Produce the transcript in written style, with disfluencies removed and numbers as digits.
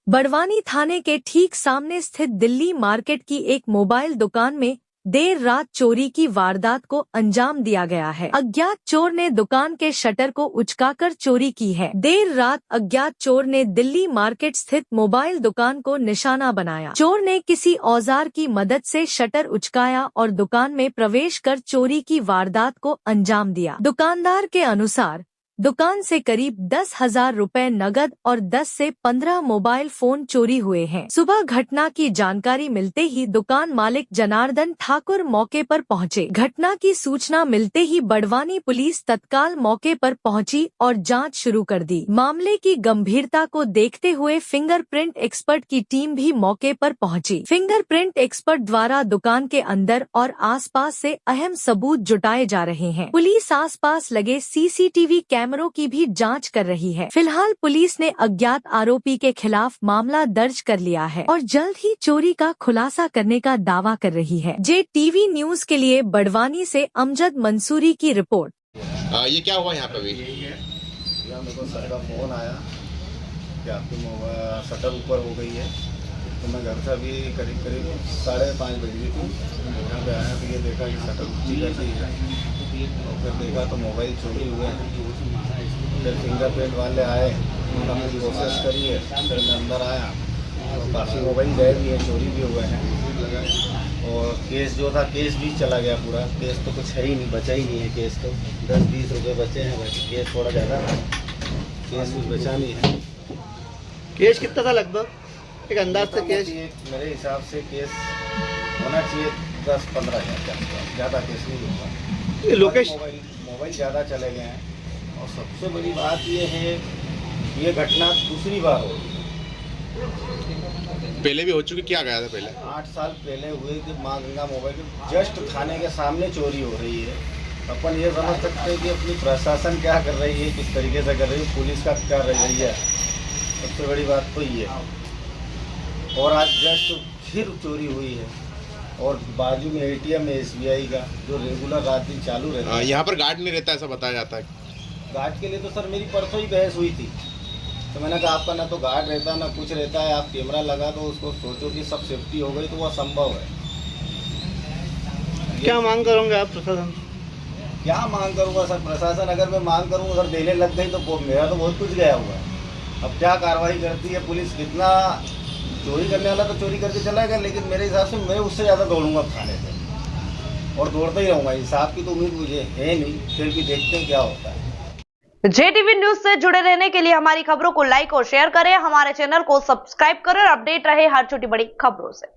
बड़वानी थाने के ठीक सामने स्थित दिल्ली मार्केट की एक मोबाइल दुकान में देर रात चोरी की वारदात को अंजाम दिया गया है। अज्ञात चोर ने दुकान के शटर को उचकाकर चोरी की है। देर रात अज्ञात चोर ने दिल्ली मार्केट स्थित मोबाइल दुकान को निशाना बनाया। चोर ने किसी औजार की मदद से शटर उचकाया और दुकान में प्रवेश कर चोरी की वारदात को अंजाम दिया। दुकानदार के अनुसार दुकान से करीब 10,000 रुपए नगद और 10 से 15 मोबाइल फोन चोरी हुए हैं। सुबह घटना की जानकारी मिलते ही दुकान मालिक जनार्दन ठाकुर मौके पर पहुंचे। घटना की सूचना मिलते ही बड़वानी पुलिस तत्काल मौके पर पहुंची और जांच शुरू कर दी। मामले की गंभीरता को देखते हुए फिंगरप्रिंट एक्सपर्ट की टीम भी मौके पर पहुंची। फिंगरप्रिंट एक्सपर्ट द्वारा दुकान के अंदर और आसपास से अहम सबूत जुटाए जा रहे हैं। पुलिस आसपास लगे सीसीटीवी कैमरों की भी जांच कर रही है। फिलहाल पुलिस ने अज्ञात आरोपी के खिलाफ मामला दर्ज कर लिया है और जल्द ही चोरी का खुलासा करने का दावा कर रही है। JTV न्यूज के लिए बड़वानी से अमजद मंसूरी की रिपोर्ट। ये क्या हुआ यहाँ पे? भी मेरे को सर का फोन आया कि आपकी शटर ऊपर हो गई है, तो मैं घर से अभी करीब 5:30 बजे थी। यहाँ पे आया तो ये देखा कि शटर ऊँची कर दी है और फिर देखा तो मोबाइल चोरी हुए हैं। फिर फिंगरप्रिंट वाले आए, उन्होंने कोशिश करी है, फिर मैं अंदर आया तो काफ़ी मोबाइल गए भी हैं, चोरी भी हुए हैं। और केस जो था केस भी चला गया पूरा। केस तो कुछ है ही नहीं, बचा ही नहीं है। केस तो 10-20 रुपये बचे हैं, बाकी केस थोड़ा ज़्यादा है, केस कुछ बचा नहीं है। केस कितना था लगभग, एक अंदाज से? केस मेरे हिसाब से केस होना चाहिए 10-15 हज़ार, ज़्यादा केस नहीं होगा। लोकेश मोबाइल ज़्यादा चले गए हैं। और सबसे बड़ी बात ये है, ये घटना दूसरी बार हो रही है। पहले भी हो चुकी, क्या गया था पहले? 8 साल पहले हुए कि माँ गंगा मोबाइल जस्ट थाने के सामने चोरी हो रही है। अपन ये समझ सकते हैं कि अपनी प्रशासन क्या कर रही है, किस तरीके से कर रही है, पुलिस का क्या रवैया है। सबसे बड़ी बात तो ये है। और आज जस्ट फिर चोरी हुई है और बाजू में ATM है SBI का, जो रेगुलर रात दिन चालू रहता है। यहाँ पर गार्ड नहीं रहता, ऐसा बताया जाता है। गार्ड के लिए तो सर मेरी परसों ही बहस हुई थी, तो मैंने कहा आपका ना तो गार्ड रहता ना कुछ रहता है, आप कैमरा लगा दो, उसको सोचो कि सब सेफ्टी हो गई तो वो असंभव है। क्या मांग करोगे आप प्रशासन? क्या मांग करूँगा सर? प्रशासन अगर मैं मांग करूँगा सर देने लग गई तो मेरा तो बहुत कुछ गया हुआ है। अब क्या कार्रवाई करती है पुलिस? कितना चोरी करने वाला तो चोरी करके चला गया, लेकिन मेरे हिसाब से मैं उससे ज़्यादा दौड़ूंगा थाने से और दौड़ता ही रहूँगा। इंसाफ की तो उम्मीद मुझे है नहीं, फिर भी देखते हैं क्या होता है। JTV न्यूज से जुड़े रहने के लिए हमारी खबरों को लाइक और शेयर करें, हमारे चैनल को सब्सक्राइब करें और अपडेट रहे हर छोटी बड़ी खबरों से।